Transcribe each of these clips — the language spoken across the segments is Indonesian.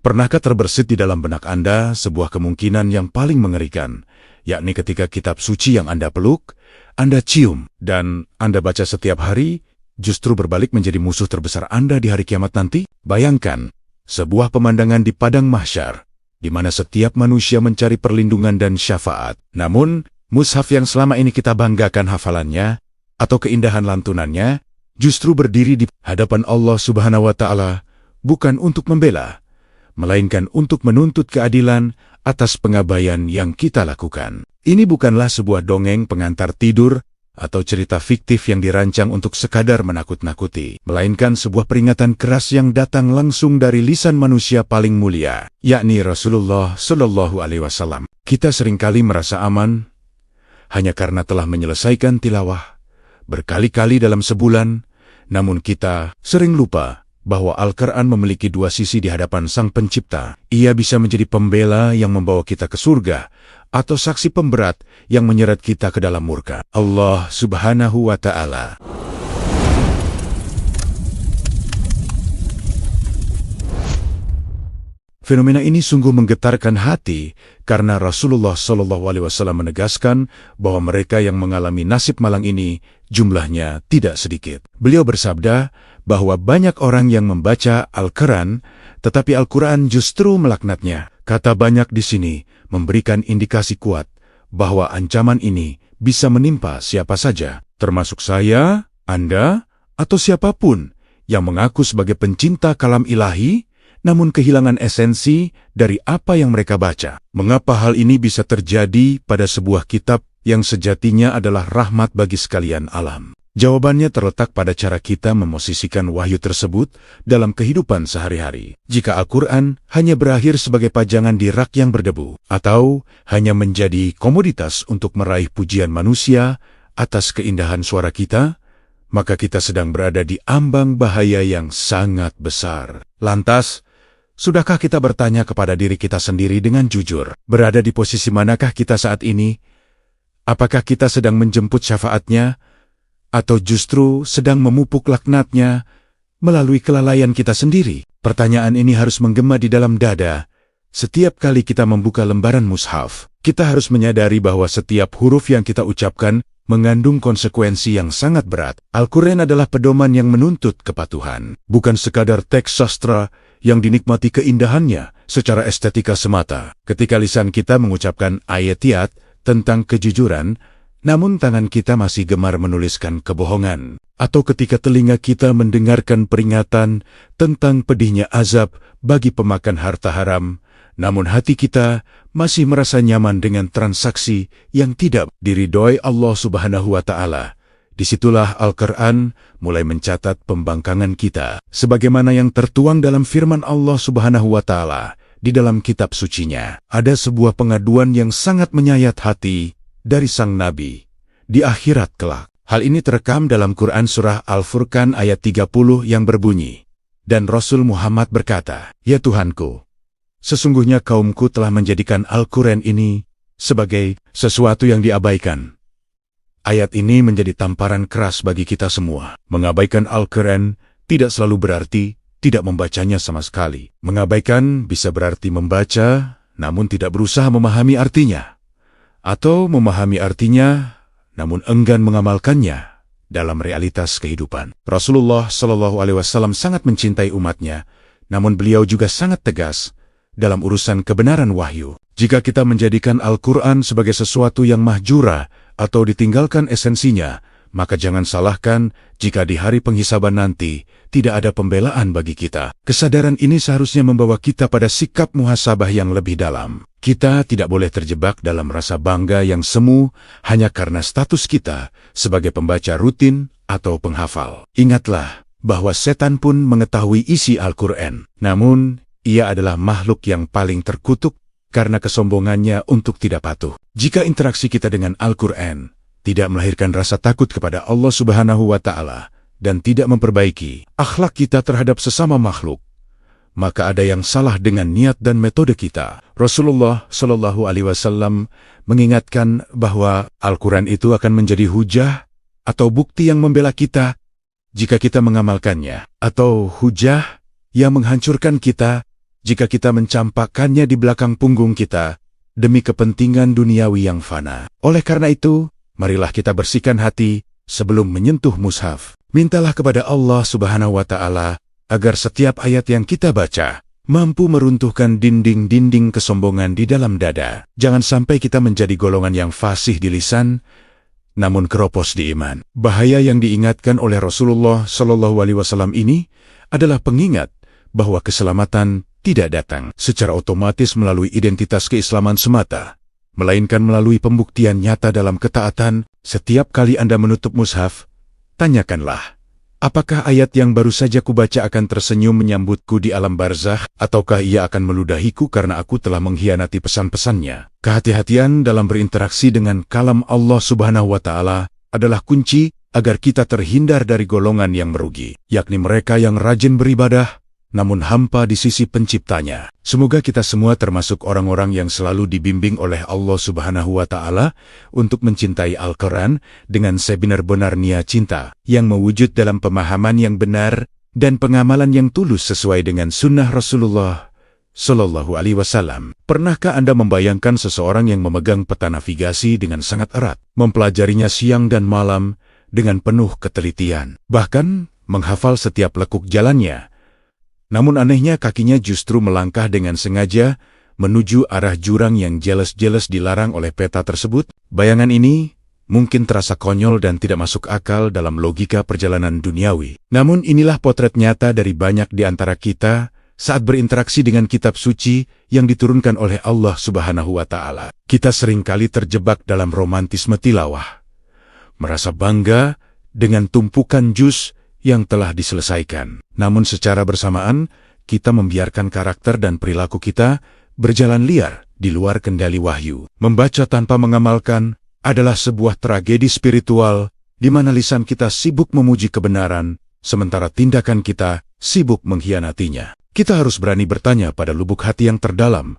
Pernahkah terbersit di dalam benak Anda sebuah kemungkinan yang paling mengerikan, yakni ketika kitab suci yang Anda peluk, Anda cium, dan Anda baca setiap hari, justru berbalik menjadi musuh terbesar Anda di hari kiamat nanti? Bayangkan, sebuah pemandangan di padang mahsyar, di mana setiap manusia mencari perlindungan dan syafaat. Namun, mushaf yang selama ini kita banggakan hafalannya, atau keindahan lantunannya, justru berdiri di hadapan Allah Subhanahu wa Ta'ala, bukan untuk membela, melainkan untuk menuntut keadilan atas pengabaian yang kita lakukan. Ini bukanlah sebuah dongeng pengantar tidur atau cerita fiktif yang dirancang untuk sekadar menakut-nakuti, melainkan sebuah peringatan keras yang datang langsung dari lisan manusia paling mulia, yakni Rasulullah Shallallahu Alaihi Wasallam. Kita seringkali merasa aman hanya karena telah menyelesaikan tilawah berkali-kali dalam sebulan, namun kita sering lupa bahwa Al-Quran memiliki dua sisi di hadapan Sang Pencipta. Ia bisa menjadi pembela yang membawa kita ke surga, atau saksi pemberat yang menyeret kita ke dalam murka Allah Subhanahu wa Ta'ala. Fenomena ini sungguh menggetarkan hati karena Rasulullah SAW menegaskan bahwa mereka yang mengalami nasib malang ini jumlahnya tidak sedikit. Beliau bersabda bahwa banyak orang yang membaca Al-Quran, tetapi Al-Quran justru melaknatnya. Kata banyak di sini memberikan indikasi kuat bahwa ancaman ini bisa menimpa siapa saja, termasuk saya, Anda, atau siapapun yang mengaku sebagai pencinta kalam ilahi, namun kehilangan esensi dari apa yang mereka baca. Mengapa hal ini bisa terjadi pada sebuah kitab yang sejatinya adalah rahmat bagi sekalian alam? Jawabannya terletak pada cara kita memosisikan wahyu tersebut dalam kehidupan sehari-hari. Jika Al-Quran hanya berakhir sebagai pajangan di rak yang berdebu, atau hanya menjadi komoditas untuk meraih pujian manusia atas keindahan suara kita, maka kita sedang berada di ambang bahaya yang sangat besar. Lantas, sudahkah kita bertanya kepada diri kita sendiri dengan jujur, berada di posisi manakah kita saat ini? Apakah kita sedang menjemput syafaatnya, atau justru sedang memupuk laknatnya melalui kelalaian kita sendiri? Pertanyaan ini harus menggema di dalam dada. Setiap kali kita membuka lembaran mushaf, kita harus menyadari bahwa setiap huruf yang kita ucapkan mengandung konsekuensi yang sangat berat. Al-Quran adalah pedoman yang menuntut kepatuhan, bukan sekadar teks sastra yang dinikmati keindahannya secara estetika semata. Ketika lisan kita mengucapkan ayat-ayat tentang kejujuran, namun tangan kita masih gemar menuliskan kebohongan, atau ketika telinga kita mendengarkan peringatan tentang pedihnya azab bagi pemakan harta haram, namun hati kita masih merasa nyaman dengan transaksi yang tidak diridhoi Allah Subhanahu wa Ta'ala, disitulah Al-Quran mulai mencatat pembangkangan kita, sebagaimana yang tertuang dalam firman Allah Subhanahu wa Ta'ala di dalam kitab sucinya. Ada sebuah pengaduan yang sangat menyayat hati dari sang Nabi di akhirat kelak. Hal ini terekam dalam Quran Surah Al-Furqan ayat 30 yang berbunyi, dan Rasul Muhammad berkata, "Ya Tuhanku, sesungguhnya kaumku telah menjadikan Al-Quran ini sebagai sesuatu yang diabaikan." Ayat ini menjadi tamparan keras bagi kita semua. Mengabaikan Al-Quran tidak selalu berarti tidak membacanya sama sekali. Mengabaikan bisa berarti membaca, namun tidak berusaha memahami artinya, atau memahami artinya, namun enggan mengamalkannya dalam realitas kehidupan. Rasulullah Shallallahu Alaihi Wasallam sangat mencintai umatnya, namun beliau juga sangat tegas dalam urusan kebenaran wahyu. Jika kita menjadikan Al-Quran sebagai sesuatu yang mahjura atau ditinggalkan esensinya, maka jangan salahkan jika di hari penghisaban nanti tidak ada pembelaan bagi kita. Kesadaran ini seharusnya membawa kita pada sikap muhasabah yang lebih dalam. Kita tidak boleh terjebak dalam rasa bangga yang semu hanya karena status kita sebagai pembaca rutin atau penghafal. Ingatlah bahwa setan pun mengetahui isi Al-Quran. Namun, ia adalah makhluk yang paling terkutuk karena kesombongannya untuk tidak patuh. Jika interaksi kita dengan Al-Quran tidak melahirkan rasa takut kepada Allah Subhanahu wa Ta'ala dan tidak memperbaiki akhlak kita terhadap sesama makhluk, maka ada yang salah dengan niat dan metode kita. Rasulullah Shallallahu Alaihi Wasallam mengingatkan bahwa Al-Quran itu akan menjadi hujah atau bukti yang membela kita jika kita mengamalkannya, atau hujah yang menghancurkan kita jika kita mencampakkannya di belakang punggung kita demi kepentingan duniawi yang fana. Oleh karena itu, marilah kita bersihkan hati sebelum menyentuh mushaf. Mintalah kepada Allah Subhanahu wa Ta'ala agar setiap ayat yang kita baca mampu meruntuhkan dinding-dinding kesombongan di dalam dada. Jangan sampai kita menjadi golongan yang fasih di lisan, namun keropos di iman. Bahaya yang diingatkan oleh Rasulullah SAW ini adalah pengingat bahwa keselamatan tidak datang secara otomatis melalui identitas keislaman semata, melainkan melalui pembuktian nyata dalam ketaatan. Setiap kali Anda menutup mushaf, tanyakanlah, apakah ayat yang baru saja kubaca akan tersenyum menyambutku di alam barzakh, ataukah ia akan meludahiku karena aku telah mengkhianati pesan-pesannya? Kehati-hatian dalam berinteraksi dengan kalam Allah Subhanahu wa Ta'ala adalah kunci agar kita terhindar dari golongan yang merugi, yakni mereka yang rajin beribadah namun hampa di sisi penciptanya. Semoga kita semua termasuk orang-orang yang selalu dibimbing oleh Allah Subhanahu wa Ta'ala untuk mencintai Al-Quran dengan sebenar-benarnya cinta, yang mewujud dalam pemahaman yang benar dan pengamalan yang tulus sesuai dengan sunnah Rasulullah Sallallahu Alaihi Wasallam. Pernahkah Anda membayangkan seseorang yang memegang peta navigasi dengan sangat erat, mempelajarinya siang dan malam dengan penuh ketelitian, bahkan menghafal setiap lekuk jalannya? Namun anehnya kakinya justru melangkah dengan sengaja menuju arah jurang yang jelas-jelas dilarang oleh peta tersebut. Bayangan ini mungkin terasa konyol dan tidak masuk akal dalam logika perjalanan duniawi. Namun inilah potret nyata dari banyak di antara kita saat berinteraksi dengan kitab suci yang diturunkan oleh Allah Subhanahu wa Ta'ala. Kita seringkali terjebak dalam romantisme tilawah, merasa bangga dengan tumpukan juz yang telah diselesaikan. Namun secara bersamaan, kita membiarkan karakter dan perilaku kita berjalan liar di luar kendali wahyu. Membaca tanpa mengamalkan adalah sebuah tragedi spiritual di mana lisan kita sibuk memuji kebenaran, sementara tindakan kita sibuk mengkhianatinya. Kita harus berani bertanya pada lubuk hati yang terdalam,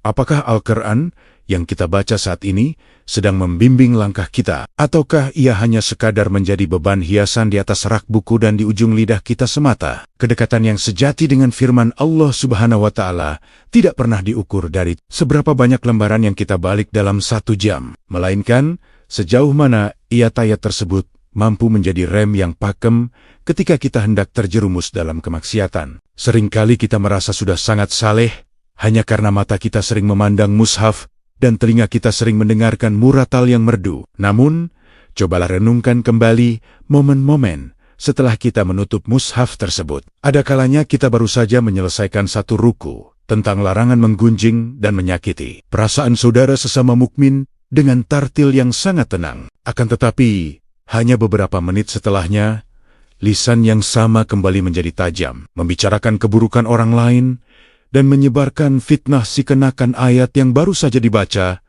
apakah Al-Quran yang kita baca saat ini sedang membimbing langkah kita, ataukah ia hanya sekadar menjadi beban hiasan di atas rak buku dan di ujung lidah kita semata? Kedekatan yang sejati dengan firman Allah Subhanahu wa Ta'ala tidak pernah diukur dari seberapa banyak lembaran yang kita balik dalam 1 jam, melainkan sejauh mana ayat-ayat tersebut mampu menjadi rem yang pakem ketika kita hendak terjerumus dalam kemaksiatan. Seringkali kita merasa sudah sangat saleh hanya karena mata kita sering memandang mushaf dan telinga kita sering mendengarkan muratal yang merdu. Namun, cobalah renungkan kembali momen-momen setelah kita menutup mushaf tersebut. Ada kalanya kita baru saja menyelesaikan 1 ruku tentang larangan menggunjing dan menyakiti perasaan saudara sesama mukmin dengan tartil yang sangat tenang. Akan tetapi, hanya beberapa menit setelahnya, lisan yang sama kembali menjadi tajam, membicarakan keburukan orang lain, dan menyebarkan fitnah si kenakan ayat yang baru saja dibaca,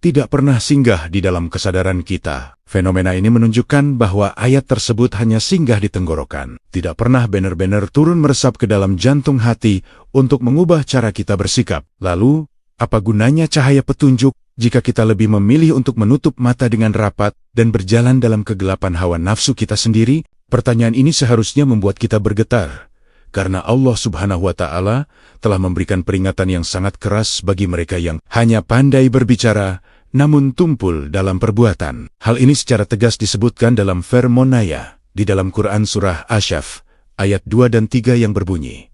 tidak pernah singgah di dalam kesadaran kita. Fenomena ini menunjukkan bahwa ayat tersebut hanya singgah di tenggorokan, tidak pernah benar-benar turun meresap ke dalam jantung hati untuk mengubah cara kita bersikap. Lalu, apa gunanya cahaya petunjuk jika kita lebih memilih untuk menutup mata dengan rapat dan berjalan dalam kegelapan hawa nafsu kita sendiri? Pertanyaan ini seharusnya membuat kita bergetar, karena Allah Subhanahu wa Ta'ala telah memberikan peringatan yang sangat keras bagi mereka yang hanya pandai berbicara, namun tumpul dalam perbuatan. Hal ini secara tegas disebutkan dalam firman-Nya di dalam Quran Surah Asyaf, ayat 2 dan 3 yang berbunyi,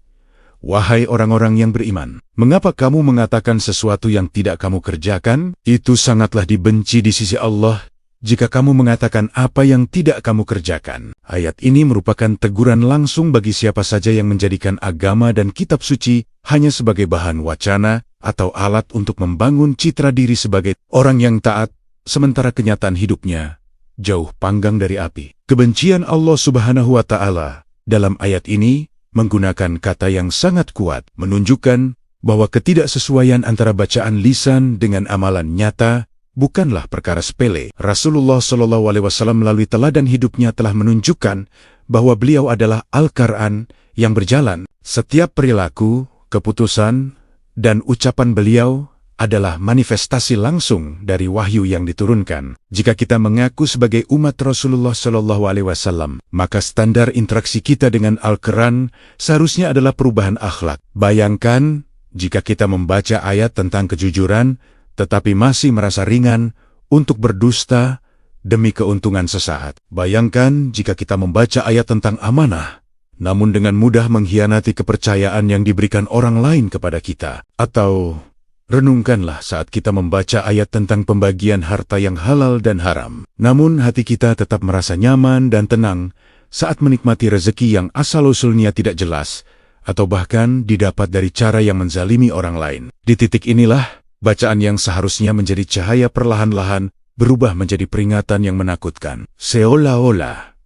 "Wahai orang-orang yang beriman, mengapa kamu mengatakan sesuatu yang tidak kamu kerjakan? Itu sangatlah dibenci di sisi Allah jika kamu mengatakan apa yang tidak kamu kerjakan." Ayat ini merupakan teguran langsung bagi siapa saja yang menjadikan agama dan kitab suci hanya sebagai bahan wacana atau alat untuk membangun citra diri sebagai orang yang taat, sementara kenyataan hidupnya jauh panggang dari api. Kebencian Allah Subhanahu wa Ta'ala dalam ayat ini menggunakan kata yang sangat kuat, menunjukkan bahwa ketidaksesuaian antara bacaan lisan dengan amalan nyata bukanlah perkara sepele. Rasulullah SAW melalui teladan hidupnya telah menunjukkan bahwa beliau adalah Al-Quran yang berjalan. Setiap perilaku, keputusan, dan ucapan beliau adalah manifestasi langsung dari wahyu yang diturunkan. Jika kita mengaku sebagai umat Rasulullah SAW, maka standar interaksi kita dengan Al-Quran seharusnya adalah perubahan akhlak. Bayangkan jika kita membaca ayat tentang kejujuran, tetapi masih merasa ringan untuk berdusta demi keuntungan sesaat. Bayangkan jika kita membaca ayat tentang amanah, namun dengan mudah mengkhianati kepercayaan yang diberikan orang lain kepada kita. Atau renungkanlah saat kita membaca ayat tentang pembagian harta yang halal dan haram, namun hati kita tetap merasa nyaman dan tenang saat menikmati rezeki yang asal-usulnya tidak jelas, atau bahkan didapat dari cara yang menzalimi orang lain. Di titik inilah, bacaan yang seharusnya menjadi cahaya perlahan-lahan berubah menjadi peringatan yang menakutkan. Seolah-olah,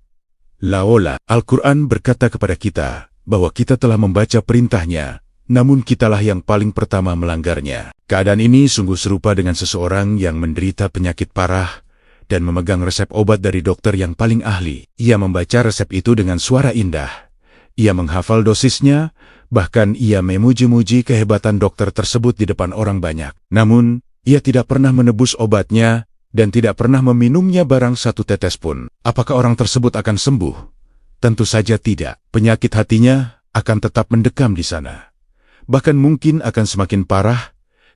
Al-Quran berkata kepada kita bahwa kita telah membaca perintahnya, namun kitalah yang paling pertama melanggarnya. Keadaan ini sungguh serupa dengan seseorang yang menderita penyakit parah dan memegang resep obat dari dokter yang paling ahli. Ia membaca resep itu dengan suara indah. Ia menghafal dosisnya, bahkan ia memuji-muji kehebatan dokter tersebut di depan orang banyak. Namun, ia tidak pernah menebus obatnya dan tidak pernah meminumnya barang satu tetes pun. Apakah orang tersebut akan sembuh? Tentu saja tidak. Penyakit hatinya akan tetap mendekam di sana. Bahkan mungkin akan semakin parah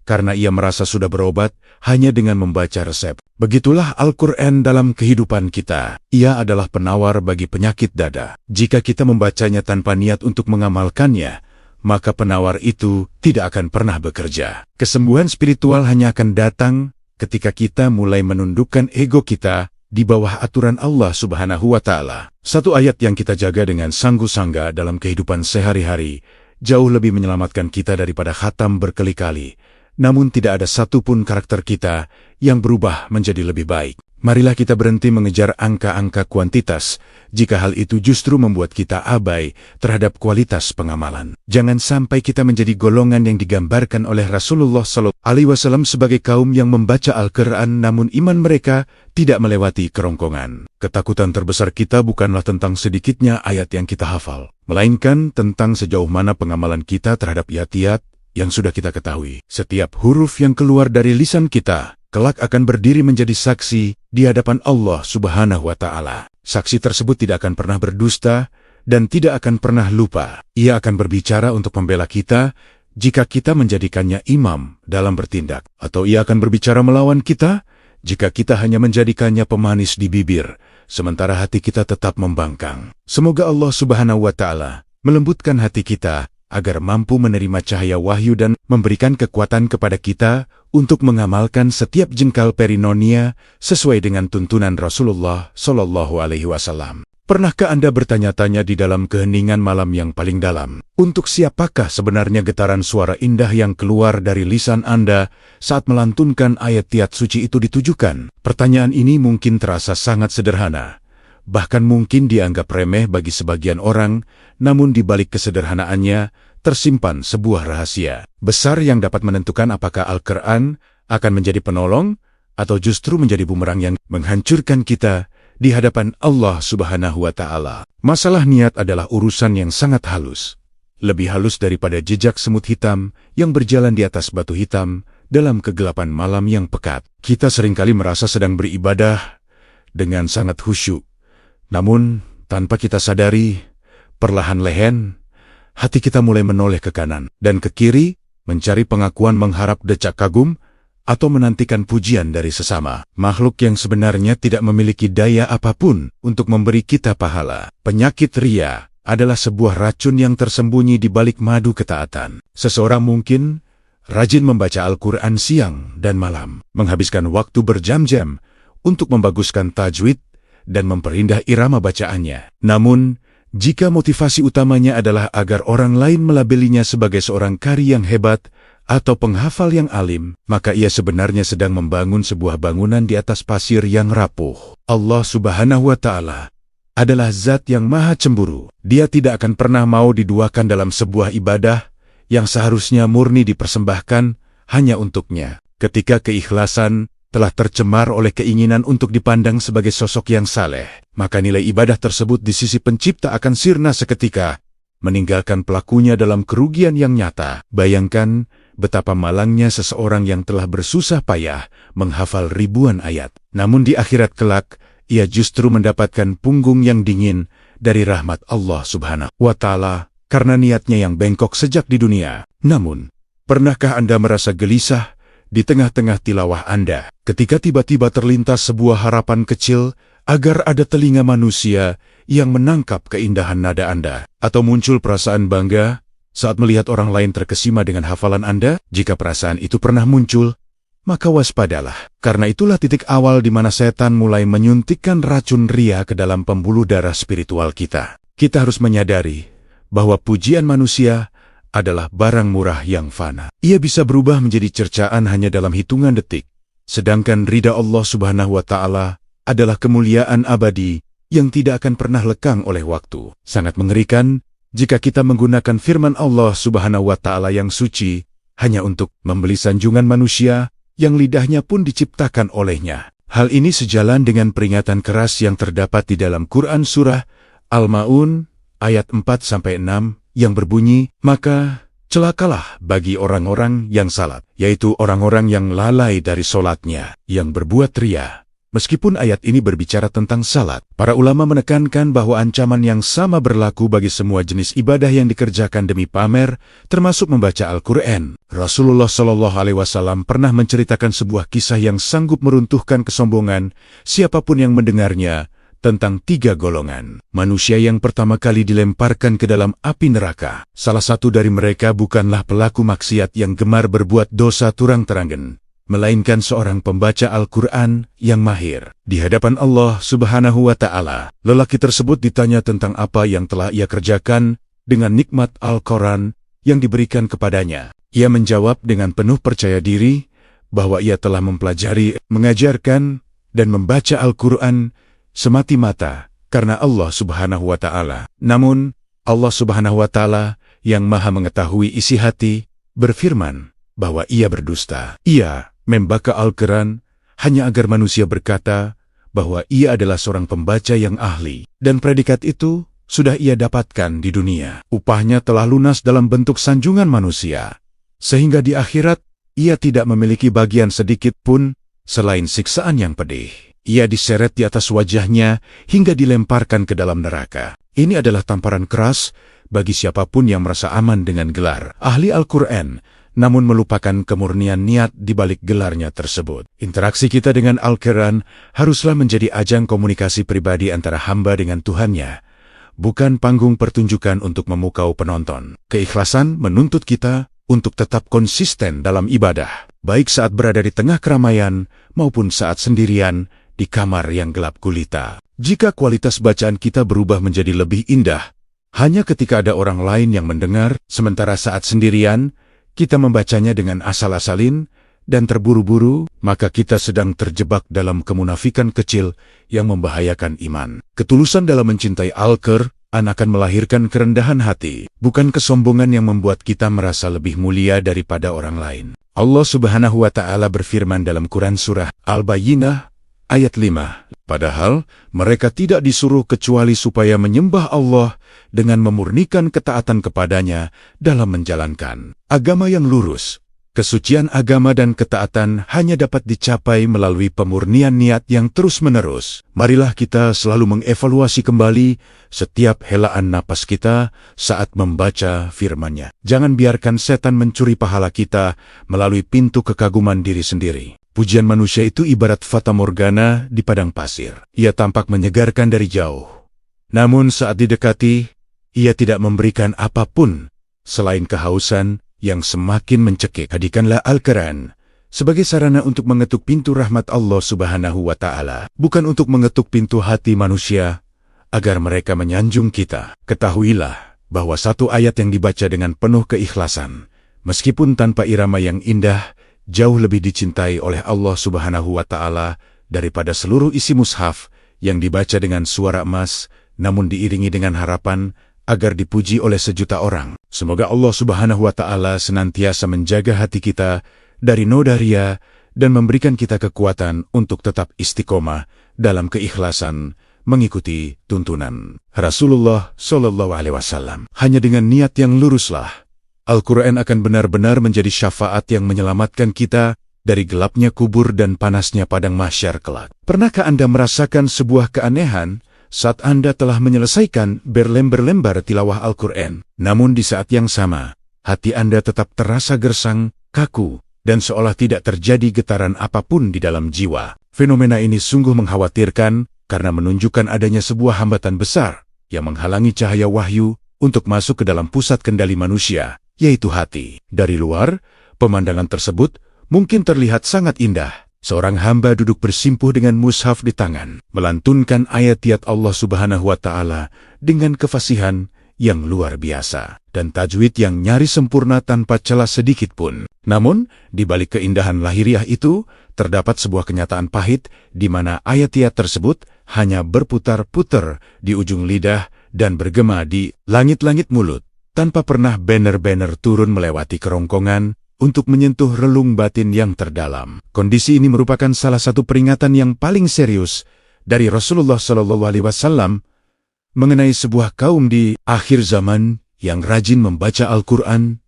karena ia merasa sudah berobat hanya dengan membaca resep. Begitulah Al-Quran dalam kehidupan kita. Ia adalah penawar bagi penyakit dada. Jika kita membacanya tanpa niat untuk mengamalkannya, maka penawar itu tidak akan pernah bekerja. Kesembuhan spiritual hanya akan datang ketika kita mulai menundukkan ego kita di bawah aturan Allah Subhanahu wa Ta'ala. Satu ayat yang kita jaga dengan sanggup-sangga dalam kehidupan sehari-hari jauh lebih menyelamatkan kita daripada khatam berkali-kali. Namun tidak ada satupun karakter kita yang berubah menjadi lebih baik. Marilah kita berhenti mengejar angka-angka kuantitas jika hal itu justru membuat kita abai terhadap kualitas pengamalan. Jangan sampai kita menjadi golongan yang digambarkan oleh Rasulullah SAW sebagai kaum yang membaca Al-Quran namun iman mereka tidak melewati kerongkongan. Ketakutan terbesar kita bukanlah tentang sedikitnya ayat yang kita hafal, melainkan tentang sejauh mana pengamalan kita terhadap ayat-ayat yang sudah kita ketahui. Setiap huruf yang keluar dari lisan kita kelak akan berdiri menjadi saksi di hadapan Allah Subhanahu wa Ta'ala. Saksi tersebut tidak akan pernah berdusta dan tidak akan pernah lupa. Ia akan berbicara untuk membela kita jika kita menjadikannya imam dalam bertindak, atau ia akan berbicara melawan kita jika kita hanya menjadikannya pemanis di bibir, sementara hati kita tetap membangkang. Semoga Allah Subhanahu wa Ta'ala melembutkan hati kita agar mampu menerima cahaya wahyu dan memberikan kekuatan kepada kita untuk mengamalkan setiap jengkal perinonia sesuai dengan tuntunan Rasulullah Shallallahu Alaihi Wasallam. Pernahkah Anda bertanya-tanya di dalam keheningan malam yang paling dalam, untuk siapakah sebenarnya getaran suara indah yang keluar dari lisan Anda saat melantunkan ayat-ayat suci itu ditujukan? Pertanyaan ini mungkin terasa sangat sederhana, bahkan mungkin dianggap remeh bagi sebagian orang, namun di balik kesederhanaannya tersimpan sebuah rahasia besar yang dapat menentukan apakah Al-Quran akan menjadi penolong atau justru menjadi bumerang yang menghancurkan kita di hadapan Allah Subhanahu wa Ta'ala. Masalah niat adalah urusan yang sangat halus, lebih halus daripada jejak semut hitam yang berjalan di atas batu hitam dalam kegelapan malam yang pekat. Kita seringkali merasa sedang beribadah dengan sangat khusyuk, namun tanpa kita sadari, perlahan-lahan hati kita mulai menoleh ke kanan dan ke kiri, mencari pengakuan, mengharap decak kagum, atau menantikan pujian dari sesama. Makhluk yang sebenarnya tidak memiliki daya apapun untuk memberi kita pahala. Penyakit ria adalah sebuah racun yang tersembunyi di balik madu ketaatan. Seseorang mungkin rajin membaca Al-Quran siang dan malam, menghabiskan waktu berjam-jam untuk membaguskan tajwid dan memperindah irama bacaannya. Namun, jika motivasi utamanya adalah agar orang lain melabelinya sebagai seorang qari yang hebat atau penghafal yang alim, maka ia sebenarnya sedang membangun sebuah bangunan di atas pasir yang rapuh. Allah Subhanahu wa Ta'ala adalah zat yang maha cemburu. Dia tidak akan pernah mau diduakan dalam sebuah ibadah yang seharusnya murni dipersembahkan hanya untuknya. Ketika keikhlasan telah tercemar oleh keinginan untuk dipandang sebagai sosok yang saleh, maka nilai ibadah tersebut di sisi pencipta akan sirna seketika, meninggalkan pelakunya dalam kerugian yang nyata. Bayangkan betapa malangnya seseorang yang telah bersusah payah menghafal ribuan ayat, namun di akhirat kelak, ia justru mendapatkan punggung yang dingin dari rahmat Allah Subhanahu wa Ta'ala karena niatnya yang bengkok sejak di dunia. Namun, Pernahkah Anda merasa gelisah di tengah-tengah tilawah Anda, ketika tiba-tiba terlintas sebuah harapan kecil agar ada telinga manusia yang menangkap keindahan nada Anda? Atau muncul perasaan bangga saat melihat orang lain terkesima dengan hafalan Anda? Jika perasaan itu pernah muncul, maka waspadalah. Karena itulah titik awal di mana setan mulai menyuntikkan racun ria ke dalam pembuluh darah spiritual kita. Kita harus menyadari bahwa pujian manusia adalah barang murah yang fana. Ia bisa berubah menjadi cercaan hanya dalam hitungan detik. Sedangkan ridha Allah Subhanahu wa Ta'ala adalah kemuliaan abadi yang tidak akan pernah lekang oleh waktu. Sangat mengerikan jika kita menggunakan firman Allah Subhanahu wa Ta'ala yang suci hanya untuk membeli sanjungan manusia yang lidahnya pun diciptakan olehnya. Hal ini sejalan dengan peringatan keras yang terdapat di dalam Quran Surah Al-Ma'un ayat 4-6 yang berbunyi, maka celakalah bagi orang-orang yang salat, yaitu orang-orang yang lalai dari solatnya, yang berbuat ria. Meskipun ayat ini berbicara tentang salat, para ulama menekankan bahwa ancaman yang sama berlaku bagi semua jenis ibadah yang dikerjakan demi pamer, termasuk membaca Al-Quran. Rasulullah SAW pernah menceritakan sebuah kisah yang sanggup meruntuhkan kesombongan siapapun yang mendengarnya, tentang 3 golongan manusia yang pertama kali dilemparkan ke dalam api neraka. Salah satu dari mereka bukanlah pelaku maksiat yang gemar berbuat dosa terang-terangan, melainkan seorang pembaca Al-Quran yang mahir. Di hadapan Allah Subhanahu wa Ta'ala, lelaki tersebut ditanya tentang apa yang telah ia kerjakan dengan nikmat Al-Quran yang diberikan kepadanya. Ia menjawab dengan penuh percaya diri bahwa ia telah mempelajari, mengajarkan, dan membaca Al-Quran semati-mata karena Allah Subhanahu wa Ta'ala. Namun, Allah Subhanahu wa Ta'ala yang Maha mengetahui isi hati berfirman bahwa ia berdusta. Ia membaca Al-Quran hanya agar manusia berkata bahwa ia adalah seorang pembaca yang ahli, dan predikat itu sudah ia dapatkan di dunia. Upahnya telah lunas dalam bentuk sanjungan manusia, sehingga di akhirat ia tidak memiliki bagian sedikit pun selain siksaan yang pedih. Ia diseret di atas wajahnya hingga dilemparkan ke dalam neraka. Ini adalah tamparan keras bagi siapapun yang merasa aman dengan gelar ahli Al-Quran, namun melupakan kemurnian niat di balik gelarnya tersebut. Interaksi kita dengan Al-Quran haruslah menjadi ajang komunikasi pribadi antara hamba dengan Tuhannya, bukan panggung pertunjukan untuk memukau penonton. Keikhlasan menuntut kita untuk tetap konsisten dalam ibadah, baik saat berada di tengah keramaian maupun saat sendirian di kamar yang gelap gulita. Jika kualitas bacaan kita berubah menjadi lebih indah hanya ketika ada orang lain yang mendengar, sementara saat sendirian kita membacanya dengan asal-asalin dan terburu-buru, maka kita sedang terjebak dalam kemunafikan kecil yang membahayakan iman. Ketulusan dalam mencintai Al-Quran akan melahirkan kerendahan hati, bukan kesombongan yang membuat kita merasa lebih mulia daripada orang lain. Allah Subhanahu wa Ta'ala berfirman dalam Quran Surah Al-Bayyinah ayat 5, padahal mereka tidak disuruh kecuali supaya menyembah Allah dengan memurnikan ketaatan kepadanya dalam menjalankan agama yang lurus. Kesucian agama dan ketaatan hanya dapat dicapai melalui pemurnian niat yang terus-menerus. Marilah kita selalu mengevaluasi kembali setiap helaan napas kita saat membaca firman-Nya. Jangan biarkan setan mencuri pahala kita melalui pintu kekaguman diri sendiri. Pujian manusia itu ibarat fata morgana di padang pasir. Ia tampak menyegarkan dari jauh, namun saat didekati, ia tidak memberikan apapun selain kehausan yang semakin mencekik. Jadikanlah Al-Quran sebagai sarana untuk mengetuk pintu rahmat Allah Subhanahu wa Ta'ala, bukan untuk mengetuk pintu hati manusia agar mereka menyanjung kita. Ketahuilah bahwa satu ayat yang dibaca dengan penuh keikhlasan, meskipun tanpa irama yang indah, jauh lebih dicintai oleh Allah Subhanahu wa Ta'ala daripada seluruh isi mushaf yang dibaca dengan suara emas, namun diiringi dengan harapan agar dipuji oleh sejuta orang. Semoga Allah Subhanahu wa Ta'ala senantiasa menjaga hati kita dari noda ria dan memberikan kita kekuatan untuk tetap istiqomah dalam keikhlasan mengikuti tuntunan Rasulullah SAW. Hanya dengan niat yang luruslah Al-Quran akan benar-benar menjadi syafaat yang menyelamatkan kita dari gelapnya kubur dan panasnya padang mahsyar kelak. Pernahkah Anda merasakan sebuah keanehan saat Anda telah menyelesaikan berlembar-lembar tilawah Al-Quran, namun di saat yang sama, hati Anda tetap terasa gersang, kaku, dan seolah tidak terjadi getaran apapun di dalam jiwa. Fenomena ini sungguh mengkhawatirkan karena menunjukkan adanya sebuah hambatan besar yang menghalangi cahaya wahyu untuk masuk ke dalam pusat kendali manusia, yaitu hati. Dari luar, pemandangan tersebut mungkin terlihat sangat indah. Seorang hamba duduk bersimpuh dengan mushaf di tangan, melantunkan ayat-ayat Allah Subhanahu wa Ta'ala dengan kefasihan yang luar biasa, dan tajwid yang nyaris sempurna tanpa celah sedikit pun. Namun, di balik keindahan lahiriah itu, terdapat sebuah kenyataan pahit di mana ayat-ayat tersebut hanya berputar-putar di ujung lidah dan bergema di langit-langit mulut, tanpa pernah banner-banner turun melewati kerongkongan untuk menyentuh relung batin yang terdalam. Kondisi ini merupakan salah satu peringatan yang paling serius dari Rasulullah SAW mengenai sebuah kaum di akhir zaman yang rajin membaca Al-Quran,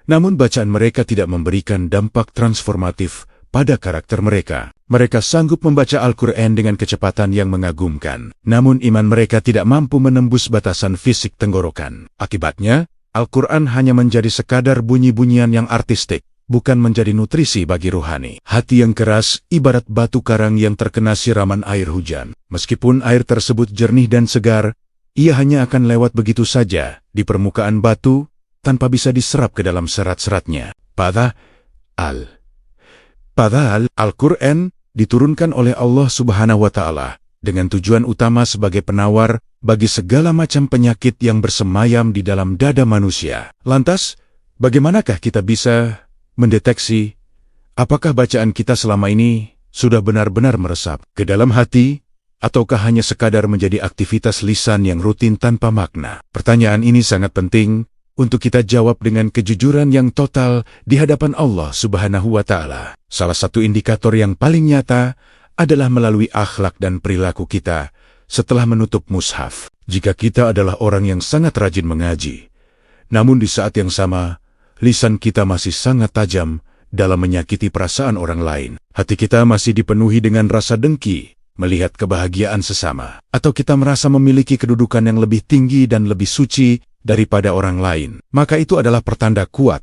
namun bacaan mereka tidak memberikan dampak transformatif pada karakter mereka. Mereka sanggup membaca Al-Quran dengan kecepatan yang mengagumkan, namun iman mereka tidak mampu menembus batasan fisik tenggorokan. Akibatnya, Al-Quran hanya menjadi sekadar bunyi-bunyian yang artistik, bukan menjadi nutrisi bagi rohani. Hati yang keras ibarat batu karang yang terkena siraman air hujan. Meskipun air tersebut jernih dan segar, ia hanya akan lewat begitu saja di permukaan batu tanpa bisa diserap ke dalam serat-seratnya. Padahal Al-Quran diturunkan oleh Allah Subhanahu wa Ta'ala dengan tujuan utama sebagai penawar bagi segala macam penyakit yang bersemayam di dalam dada manusia. Lantas, bagaimanakah kita bisa mendeteksi apakah bacaan kita selama ini sudah benar-benar meresap ke dalam hati, ataukah hanya sekadar menjadi aktivitas lisan yang rutin tanpa makna? Pertanyaan ini sangat penting untuk kita jawab dengan kejujuran yang total di hadapan Allah Subhanahu wa Ta'ala. Salah satu indikator yang paling nyata adalah melalui akhlak dan perilaku kita setelah menutup mushaf. Jika kita adalah orang yang sangat rajin mengaji, namun di saat yang sama, lisan kita masih sangat tajam dalam menyakiti perasaan orang lain, hati kita masih dipenuhi dengan rasa dengki melihat kebahagiaan sesama, atau kita merasa memiliki kedudukan yang lebih tinggi dan lebih suci daripada orang lain, maka itu adalah pertanda kuat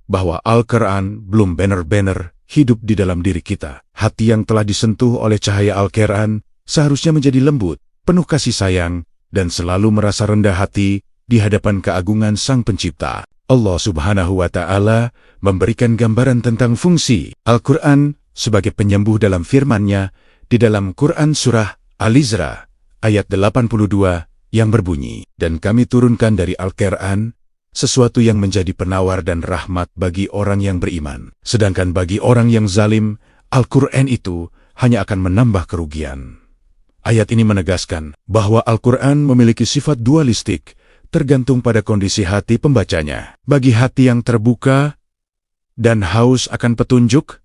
bahwa Al-Quran belum benar-benar hidup di dalam diri kita. Hati yang telah disentuh oleh cahaya Al-Quran seharusnya menjadi lembut, penuh kasih sayang, dan selalu merasa rendah hati di hadapan keagungan Sang Pencipta. Allah Subhanahu wa Ta'ala memberikan gambaran tentang fungsi Al-Quran sebagai penyembuh dalam firman-Nya di dalam Quran Surah Al-Isra ayat 82 yang berbunyi, "Dan kami turunkan dari Al-Quran sesuatu yang menjadi penawar dan rahmat bagi orang yang beriman. Sedangkan bagi orang yang zalim, Al-Quran itu hanya akan menambah kerugian." Ayat ini menegaskan bahwa Al-Quran memiliki sifat dualistik, tergantung pada kondisi hati pembacanya. Bagi hati yang terbuka dan haus akan petunjuk,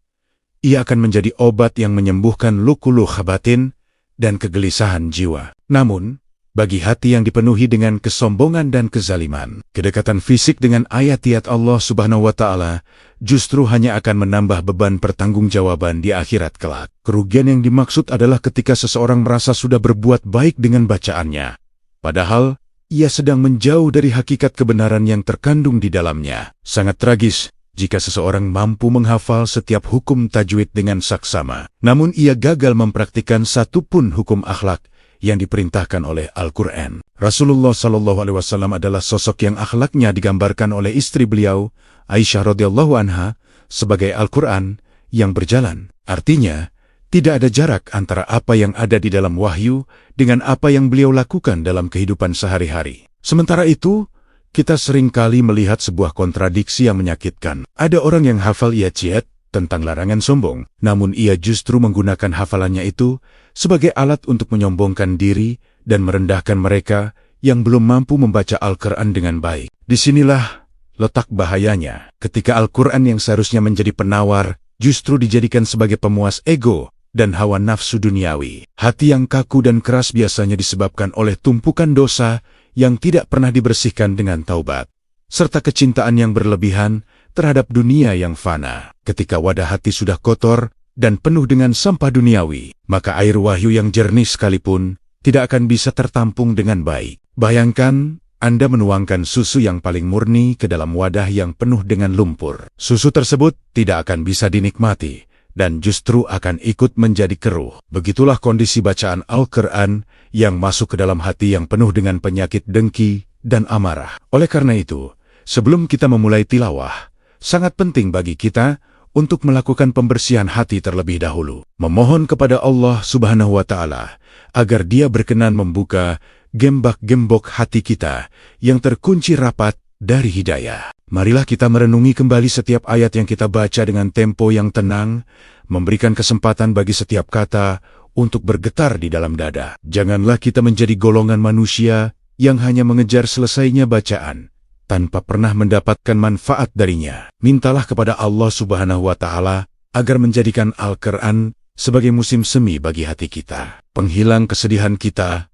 ia akan menjadi obat yang menyembuhkan luka-luka batin dan kegelisahan jiwa. Namun, bagi hati yang dipenuhi dengan kesombongan dan kezaliman, kedekatan fisik dengan ayat-ayat Allah Subhanahu wa Ta'ala justru hanya akan menambah beban pertanggungjawaban di akhirat kelak. Kerugian yang dimaksud adalah ketika seseorang merasa sudah berbuat baik dengan bacaannya, padahal ia sedang menjauh dari hakikat kebenaran yang terkandung di dalamnya. Sangat tragis jika seseorang mampu menghafal setiap hukum tajwid dengan saksama, namun ia gagal mempraktikkan satu pun hukum akhlak yang diperintahkan oleh Al-Quran. Rasulullah SAW adalah sosok yang akhlaknya digambarkan oleh istri beliau, Aisyah radhiyallahu anha, sebagai Al-Quran yang berjalan. Artinya, tidak ada jarak antara apa yang ada di dalam wahyu dengan apa yang beliau lakukan dalam kehidupan sehari-hari. Sementara itu, kita seringkali melihat sebuah kontradiksi yang menyakitkan. Ada orang yang hafal ayat tentang larangan sombong, namun ia justru menggunakan hafalannya itu sebagai alat untuk menyombongkan diri dan merendahkan mereka yang belum mampu membaca Al-Quran dengan baik. Disinilah letak bahayanya, ketika Al-Quran yang seharusnya menjadi penawar justru dijadikan sebagai pemuas ego dan hawa nafsu duniawi. Hati yang kaku dan keras biasanya disebabkan oleh tumpukan dosa yang tidak pernah dibersihkan dengan taubat, serta kecintaan yang berlebihan terhadap dunia yang fana. Ketika wadah hati sudah kotor dan penuh dengan sampah duniawi, maka air wahyu yang jernih sekalipun tidak akan bisa tertampung dengan baik. Bayangkan Anda menuangkan susu yang paling murni ke dalam wadah yang penuh dengan lumpur. Susu tersebut tidak akan bisa dinikmati dan justru akan ikut menjadi keruh. Begitulah kondisi bacaan Al-Quran yang masuk ke dalam hati yang penuh dengan penyakit dengki dan amarah. Oleh karena itu, sebelum kita memulai tilawah, sangat penting bagi kita untuk melakukan pembersihan hati terlebih dahulu. Memohon kepada Allah Subhanahu wa Ta'ala agar Dia berkenan membuka gembok-gembok hati kita yang terkunci rapat dari hidayah. Marilah kita merenungi kembali setiap ayat yang kita baca dengan tempo yang tenang, memberikan kesempatan bagi setiap kata untuk bergetar di dalam dada. Janganlah kita menjadi golongan manusia yang hanya mengejar selesainya bacaan, tanpa pernah mendapatkan manfaat darinya. Mintalah kepada Allah Subhanahu wa Ta'ala agar menjadikan Al-Quran sebagai musim semi bagi hati kita, penghilang kesedihan kita,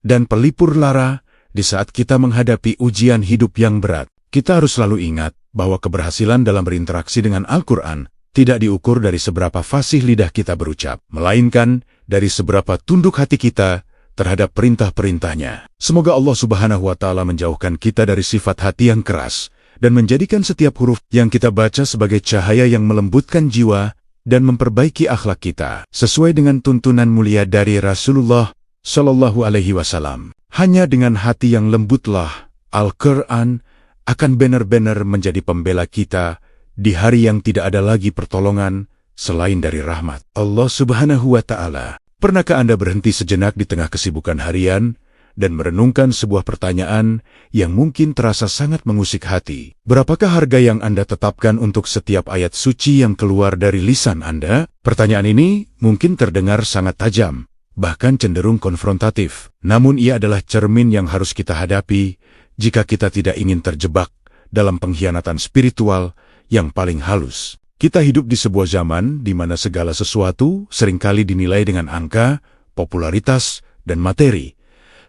dan pelipur lara di saat kita menghadapi ujian hidup yang berat. Kita harus selalu ingat bahwa keberhasilan dalam berinteraksi dengan Al-Quran tidak diukur dari seberapa fasih lidah kita berucap, melainkan dari seberapa tunduk hati kita terhadap perintah-perintahnya. Semoga Allah Subhanahu wa Ta'ala menjauhkan kita dari sifat hati yang keras dan menjadikan setiap huruf yang kita baca sebagai cahaya yang melembutkan jiwa dan memperbaiki akhlak kita, sesuai dengan tuntunan mulia dari Rasulullah Shallallahu Alaihi Wasallam. Hanya dengan hati yang lembutlah Al-Quran akan benar-benar menjadi pembela kita di hari yang tidak ada lagi pertolongan selain dari rahmat Allah Subhanahu wa Ta'ala. Pernahkah Anda berhenti sejenak di tengah kesibukan harian dan merenungkan sebuah pertanyaan yang mungkin terasa sangat mengusik hati? Berapakah harga yang Anda tetapkan untuk setiap ayat suci yang keluar dari lisan Anda? Pertanyaan ini mungkin terdengar sangat tajam, bahkan cenderung konfrontatif. Namun ia adalah cermin yang harus kita hadapi jika kita tidak ingin terjebak dalam pengkhianatan spiritual yang paling halus. Kita hidup di sebuah zaman di mana segala sesuatu seringkali dinilai dengan angka, popularitas, dan materi.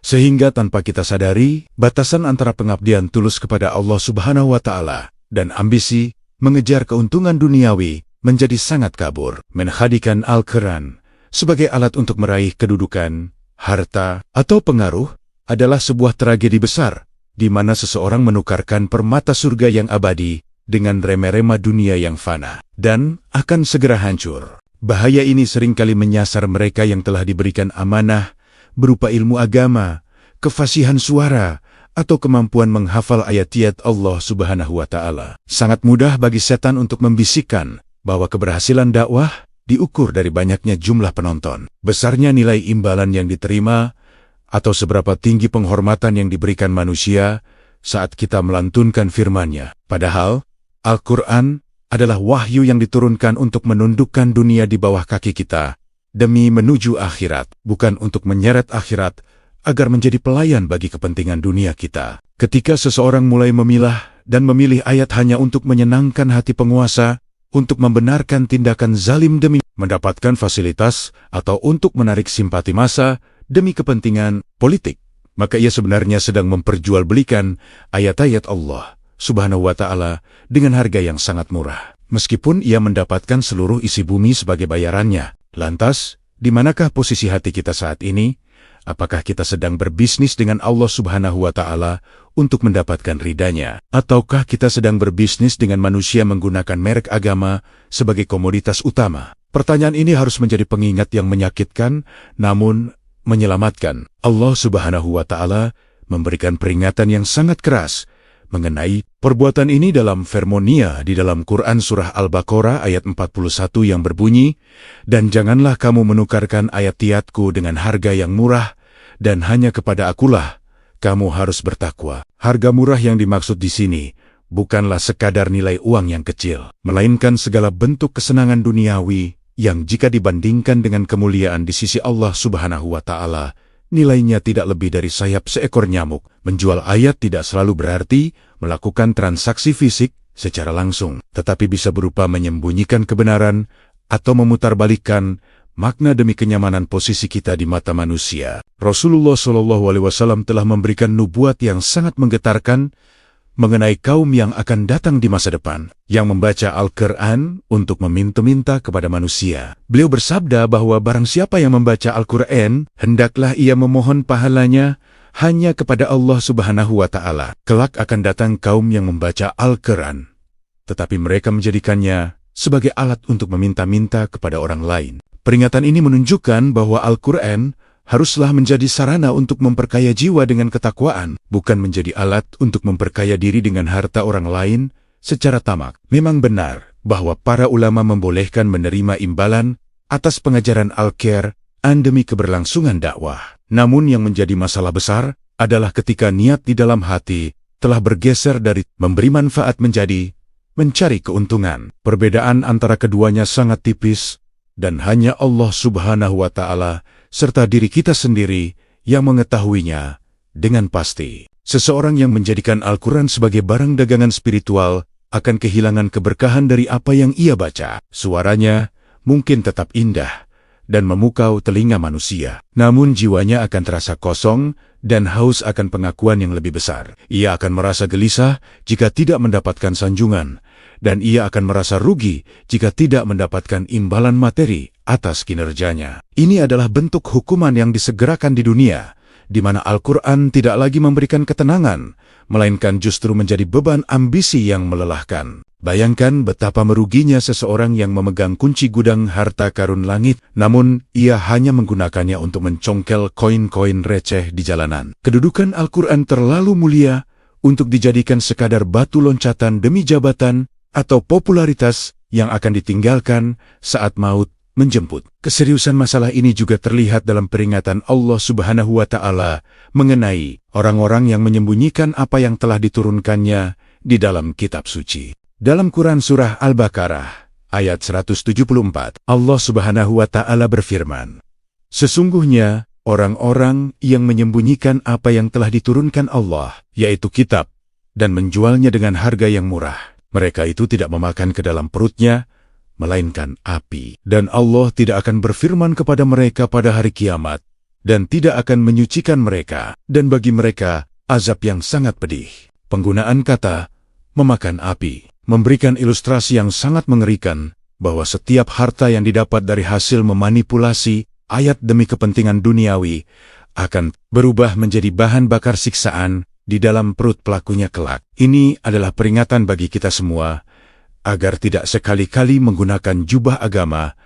Sehingga tanpa kita sadari, batasan antara pengabdian tulus kepada Allah Subhanahu wa Ta'ala dan ambisi mengejar keuntungan duniawi menjadi sangat kabur. Menjadikan Al-Quran sebagai alat untuk meraih kedudukan, harta, atau pengaruh adalah sebuah tragedi besar, di mana seseorang menukarkan permata surga yang abadi dengan remeh-remeh dunia yang fana, dan akan segera hancur. Bahaya ini seringkali menyasar mereka yang telah diberikan amanah berupa ilmu agama, kefasihan suara, atau kemampuan menghafal ayat-ayat Allah Subhanahu wa Ta'ala. Sangat mudah bagi setan untuk membisikkan bahwa keberhasilan dakwah diukur dari banyaknya jumlah penonton, besarnya nilai imbalan yang diterima, atau seberapa tinggi penghormatan yang diberikan manusia saat kita melantunkan firman-Nya. Padahal, Al-Quran adalah wahyu yang diturunkan untuk menundukkan dunia di bawah kaki kita, demi menuju akhirat, bukan untuk menyeret akhirat agar menjadi pelayan bagi kepentingan dunia kita. Ketika seseorang mulai memilah dan memilih ayat hanya untuk menyenangkan hati penguasa, untuk membenarkan tindakan zalim demi mendapatkan fasilitas, atau untuk menarik simpati massa demi kepentingan politik, maka ia sebenarnya sedang memperjualbelikan ayat-ayat Allah Subhanahu wa Ta'ala dengan harga yang sangat murah. Meskipun ia mendapatkan seluruh isi bumi sebagai bayarannya. Lantas, di manakah posisi hati kita saat ini? Apakah kita sedang berbisnis dengan Allah Subhanahu wa Ta'ala untuk mendapatkan ridanya? Ataukah kita sedang berbisnis dengan manusia menggunakan merek agama sebagai komoditas utama? Pertanyaan ini harus menjadi pengingat yang menyakitkan, namun menyelamatkan. Allah Subhanahu wa Ta'ala memberikan peringatan yang sangat keras mengenai perbuatan ini dalam firman-Nya di dalam Quran Surah Al-Baqarah ayat 41 yang berbunyi, "Dan janganlah kamu menukarkan ayat-ayatku dengan harga yang murah, dan hanya kepada Akulah kamu harus bertakwa." Harga murah yang dimaksud di sini bukanlah sekadar nilai uang yang kecil, melainkan segala bentuk kesenangan duniawi yang jika dibandingkan dengan kemuliaan di sisi Allah Subhanahu wa Ta'ala, nilainya tidak lebih dari sayap seekor nyamuk. Menjual ayat tidak selalu berarti melakukan transaksi fisik secara langsung, tetapi bisa berupa menyembunyikan kebenaran atau memutarbalikkan makna demi kenyamanan posisi kita di mata manusia. Rasulullah SAW telah memberikan nubuat yang sangat menggetarkan mengenai kaum yang akan datang di masa depan, yang membaca Al-Quran untuk meminta-minta kepada manusia. Beliau bersabda bahwa barang siapa yang membaca Al-Quran, hendaklah ia memohon pahalanya hanya kepada Allah Subhanahu wa Ta'ala. Kelak akan datang kaum yang membaca Al-Quran, tetapi mereka menjadikannya sebagai alat untuk meminta-minta kepada orang lain. Peringatan ini menunjukkan bahwa Al-Quran haruslah menjadi sarana untuk memperkaya jiwa dengan ketakwaan, bukan menjadi alat untuk memperkaya diri dengan harta orang lain secara tamak. Memang benar bahwa para ulama membolehkan menerima imbalan atas pengajaran Al-Quran demi keberlangsungan dakwah. Namun yang menjadi masalah besar adalah ketika niat di dalam hati telah bergeser dari memberi manfaat menjadi mencari keuntungan. Perbedaan antara keduanya sangat tipis, dan hanya Allah Subhanahu wa Ta'ala serta diri kita sendiri yang mengetahuinya dengan pasti. Seseorang yang menjadikan Al-Quran sebagai barang dagangan spiritual akan kehilangan keberkahan dari apa yang ia baca. Suaranya mungkin tetap indah dan memukau telinga manusia, namun jiwanya akan terasa kosong dan haus akan pengakuan yang lebih besar. Ia akan merasa gelisah jika tidak mendapatkan sanjungan, dan ia akan merasa rugi jika tidak mendapatkan imbalan materi atas kinerjanya. Ini adalah bentuk hukuman yang disegerakan di dunia, di mana Al-Quran tidak lagi memberikan ketenangan, melainkan justru menjadi beban ambisi yang melelahkan. Bayangkan betapa meruginya seseorang yang memegang kunci gudang harta karun langit, namun ia hanya menggunakannya untuk mencongkel koin-koin receh di jalanan. Kedudukan Al-Quran terlalu mulia untuk dijadikan sekadar batu loncatan demi jabatan atau popularitas yang akan ditinggalkan saat maut menjemput. Keseriusan masalah ini juga terlihat dalam peringatan Allah Subhanahu wa Ta'ala mengenai orang-orang yang menyembunyikan apa yang telah diturunkannya di dalam kitab suci. Dalam Quran Surah Al-Baqarah, ayat 174, Allah Subhanahu wa Ta'ala berfirman, "Sesungguhnya orang-orang yang menyembunyikan apa yang telah diturunkan Allah, yaitu kitab, dan menjualnya dengan harga yang murah, mereka itu tidak memakan ke dalam perutnya, melainkan api. Dan Allah tidak akan berfirman kepada mereka pada hari kiamat, dan tidak akan menyucikan mereka, dan bagi mereka azab yang sangat pedih." Penggunaan kata memakan api memberikan ilustrasi yang sangat mengerikan bahwa setiap harta yang didapat dari hasil memanipulasi ayat demi kepentingan duniawi akan berubah menjadi bahan bakar siksaan di dalam perut pelakunya kelak. Ini adalah peringatan bagi kita semua agar tidak sekali-kali menggunakan jubah agama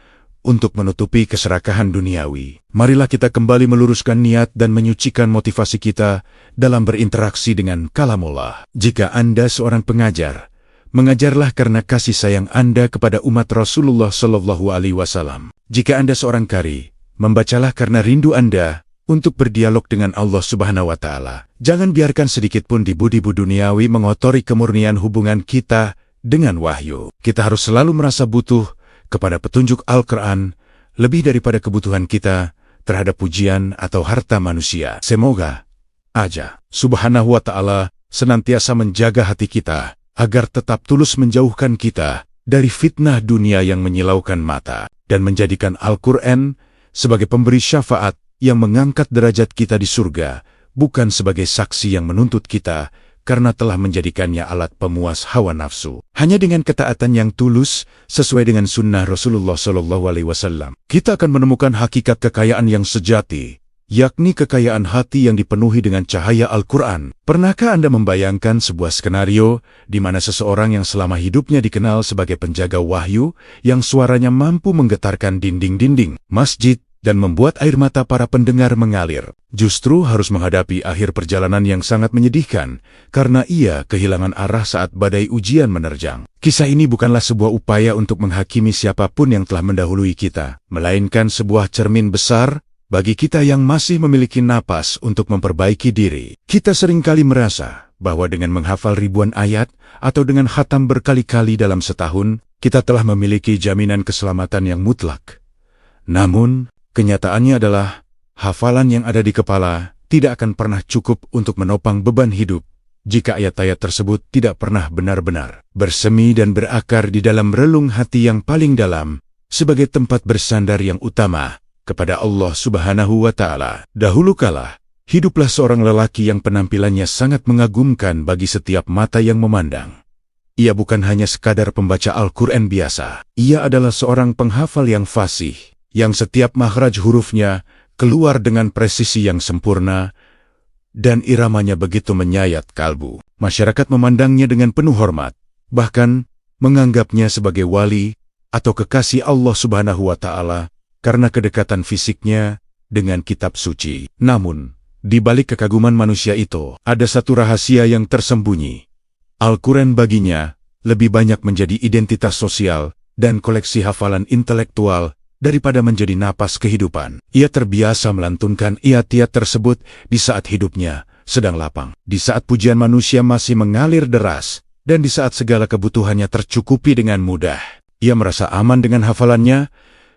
untuk menutupi keserakahan duniawi. Marilah kita kembali meluruskan niat dan menyucikan motivasi kita dalam berinteraksi dengan kalamullah. Jika Anda seorang pengajar, mengajarlah karena kasih sayang Anda kepada umat Rasulullah Shallallahu Alaihi Wasallam. Jika Anda seorang qari, membacalah karena rindu Anda untuk berdialog dengan Allah Subhanahu wa Ta'ala. Jangan biarkan sedikit pun dibu-dibu duniawi mengotori kemurnian hubungan kita dengan wahyu. Kita harus selalu merasa butuh kepada petunjuk Al-Quran lebih daripada kebutuhan kita terhadap pujian atau harta manusia. Semoga aja Subhanahu wa Ta'ala senantiasa menjaga hati kita agar tetap tulus menjauhkan kita dari fitnah dunia yang menyilaukan mata, dan menjadikan Al-Quran sebagai pemberi syafaat yang mengangkat derajat kita di surga, bukan sebagai saksi yang menuntut kita karena telah menjadikannya alat pemuas hawa nafsu. Hanya dengan ketaatan yang tulus sesuai dengan sunnah Rasulullah SAW, kita akan menemukan hakikat kekayaan yang sejati, yakni kekayaan hati yang dipenuhi dengan cahaya Al-Quran. Pernahkah Anda membayangkan sebuah skenario di mana seseorang yang selama hidupnya dikenal sebagai penjaga wahyu, yang suaranya mampu menggetarkan dinding-dinding masjid dan membuat air mata para pendengar mengalir, justru harus menghadapi akhir perjalanan yang sangat menyedihkan karena ia kehilangan arah saat badai ujian menerjang? Kisah ini bukanlah sebuah upaya untuk menghakimi siapapun yang telah mendahului kita, melainkan sebuah cermin besar bagi kita yang masih memiliki napas untuk memperbaiki diri. Kita seringkali merasa bahwa dengan menghafal ribuan ayat atau dengan khatam berkali-kali dalam setahun, kita telah memiliki jaminan keselamatan yang mutlak. Namun, kenyataannya adalah hafalan yang ada di kepala tidak akan pernah cukup untuk menopang beban hidup jika ayat-ayat tersebut tidak pernah benar-benar bersemi dan berakar di dalam relung hati yang paling dalam sebagai tempat bersandar yang utama kepada Allah Subhanahu wa Ta'ala. Dahulu kala, hiduplah seorang lelaki yang penampilannya sangat mengagumkan bagi setiap mata yang memandang. Ia bukan hanya sekadar pembaca Al-Quran biasa. Ia adalah seorang penghafal yang fasih, yang setiap makhraj hurufnya keluar dengan presisi yang sempurna dan iramanya begitu menyayat kalbu. Masyarakat memandangnya dengan penuh hormat, bahkan menganggapnya sebagai wali atau kekasih Allah Subhanahu wa Ta'ala karena kedekatan fisiknya dengan kitab suci. Namun, di balik kekaguman manusia itu, ada satu rahasia yang tersembunyi. Al-Quran baginya lebih banyak menjadi identitas sosial dan koleksi hafalan intelektual daripada menjadi napas kehidupan. Ia terbiasa melantunkan iyat-iyat tersebut di saat hidupnya sedang lapang, di saat pujian manusia masih mengalir deras, dan di saat segala kebutuhannya tercukupi dengan mudah. Ia merasa aman dengan hafalannya.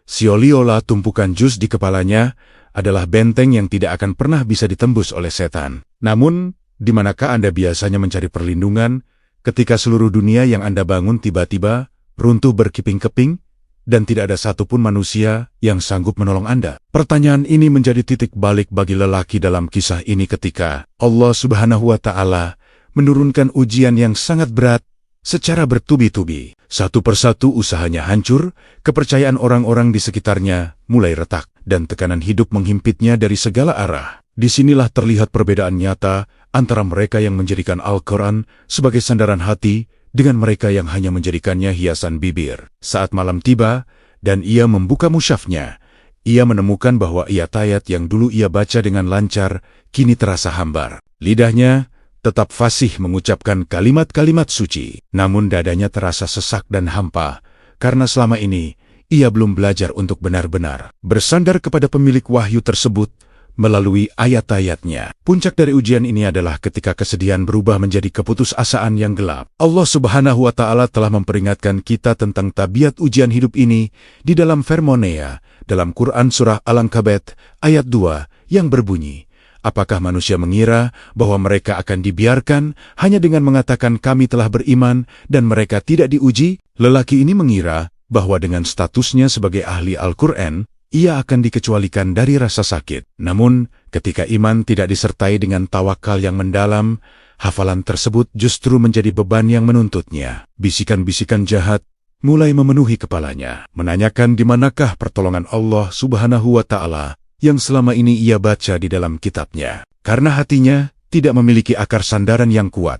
Seolah-olah tumpukan jus di kepalanya adalah benteng yang tidak akan pernah bisa ditembus oleh setan. Namun, di manakah Anda biasanya mencari perlindungan ketika seluruh dunia yang Anda bangun tiba-tiba runtuh berkeping-keping dan tidak ada satupun manusia yang sanggup menolong Anda? Pertanyaan ini menjadi titik balik bagi lelaki dalam kisah ini ketika Allah Subhanahu wa Ta'ala menurunkan ujian yang sangat berat secara bertubi-tubi. Satu persatu usahanya hancur, kepercayaan orang-orang di sekitarnya mulai retak, dan tekanan hidup menghimpitnya dari segala arah. Disinilah terlihat perbedaan nyata antara mereka yang menjadikan Al-Quran sebagai sandaran hati dengan mereka yang hanya menjadikannya hiasan bibir. Saat malam tiba, dan ia membuka musyafnya, ia menemukan bahwa ayat-ayat yang dulu ia baca dengan lancar, kini terasa hambar. Lidahnya tetap fasih mengucapkan kalimat-kalimat suci, namun dadanya terasa sesak dan hampa, karena selama ini ia belum belajar untuk benar-benar bersandar kepada pemilik wahyu tersebut melalui ayat-ayatnya. Puncak dari ujian ini adalah ketika kesedihan berubah menjadi keputusasaan yang gelap. Allah Subhanahu wa Ta'ala telah memperingatkan kita tentang tabiat ujian hidup ini di dalam firman-Nya dalam Quran Surah Al-Ankabut ayat 2 yang berbunyi, apakah manusia mengira bahwa mereka akan dibiarkan hanya dengan mengatakan kami telah beriman dan mereka tidak diuji? Lelaki ini mengira bahwa dengan statusnya sebagai ahli Al-Quran, ia akan dikecualikan dari rasa sakit. Namun, ketika iman tidak disertai dengan tawakal yang mendalam, hafalan tersebut justru menjadi beban yang menuntutnya. Bisikan-bisikan jahat mulai memenuhi kepalanya, menanyakan di manakah pertolongan Allah Subhanahu wa Ta'ala yang selama ini ia baca di dalam kitabnya. Karena hatinya tidak memiliki akar sandaran yang kuat,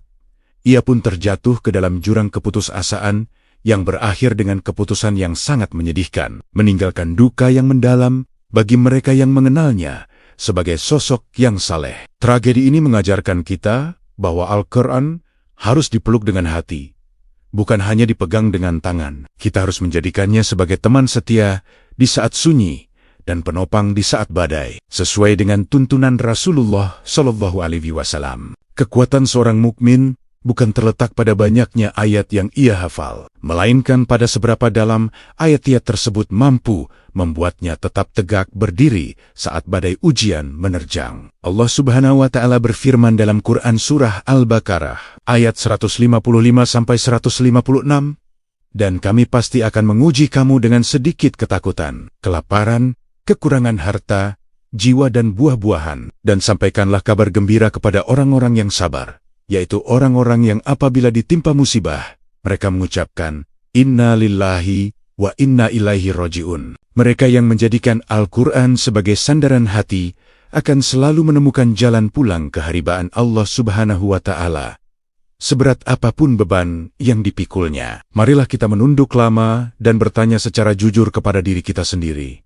ia pun terjatuh ke dalam jurang keputusasaan yang berakhir dengan keputusan yang sangat menyedihkan, meninggalkan duka yang mendalam bagi mereka yang mengenalnya sebagai sosok yang saleh. Tragedi ini mengajarkan kita bahwa Al-Quran harus dipeluk dengan hati, bukan hanya dipegang dengan tangan. Kita harus menjadikannya sebagai teman setia di saat sunyi dan penopang di saat badai, sesuai dengan tuntunan Rasulullah Shallallahu Alaihi Wasallam. Kekuatan seorang mukmin bukan terletak pada banyaknya ayat yang ia hafal, melainkan pada seberapa dalam ayat-ayat tersebut mampu membuatnya tetap tegak berdiri saat badai ujian menerjang. Allah Subhanahu wa Ta'ala berfirman dalam Quran Surah Al-Baqarah ayat 155-156, dan kami pasti akan menguji kamu dengan sedikit ketakutan, kelaparan, kekurangan harta, jiwa dan buah-buahan, dan sampaikanlah kabar gembira kepada orang-orang yang sabar, yaitu orang-orang yang apabila ditimpa musibah, mereka mengucapkan, Inna lillahi wa inna ilaihi roji'un. Mereka yang menjadikan Al-Quran sebagai sandaran hati akan selalu menemukan jalan pulang ke haribaan Allah Subhanahu wa Ta'ala, seberat apapun beban yang dipikulnya. Marilah kita menunduk lama dan bertanya secara jujur kepada diri kita sendiri.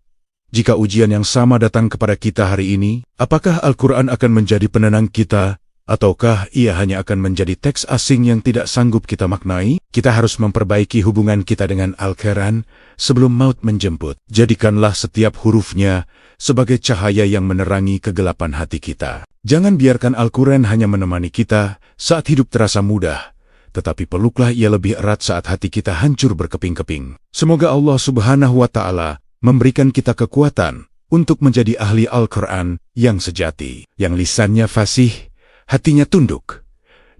Jika ujian yang sama datang kepada kita hari ini, apakah Al-Quran akan menjadi penenang kita, ataukah ia hanya akan menjadi teks asing yang tidak sanggup kita maknai? Kita harus memperbaiki hubungan kita dengan Al-Quran sebelum maut menjemput. Jadikanlah setiap hurufnya sebagai cahaya yang menerangi kegelapan hati kita. Jangan biarkan Al-Quran hanya menemani kita saat hidup terasa mudah, tetapi peluklah ia lebih erat saat hati kita hancur berkeping-keping. Semoga Allah Subhanahu wa Ta'ala memberikan kita kekuatan untuk menjadi ahli Al-Quran yang sejati, yang lisannya fasih, hatinya tunduk,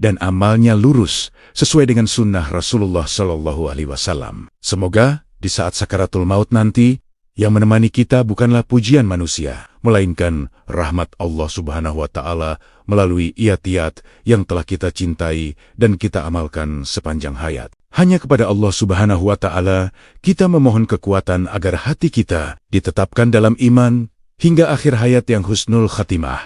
dan amalnya lurus sesuai dengan sunnah Rasulullah Shallallahu Alaihi Wasallam. Semoga di saat sakaratul maut nanti, yang menemani kita bukanlah pujian manusia, melainkan rahmat Allah Subhanahu wa Ta'ala melalui iyat-iyat yang telah kita cintai dan kita amalkan sepanjang hayat. Hanya kepada Allah Subhanahu wa Ta'ala kita memohon kekuatan agar hati kita ditetapkan dalam iman hingga akhir hayat yang husnul khatimah.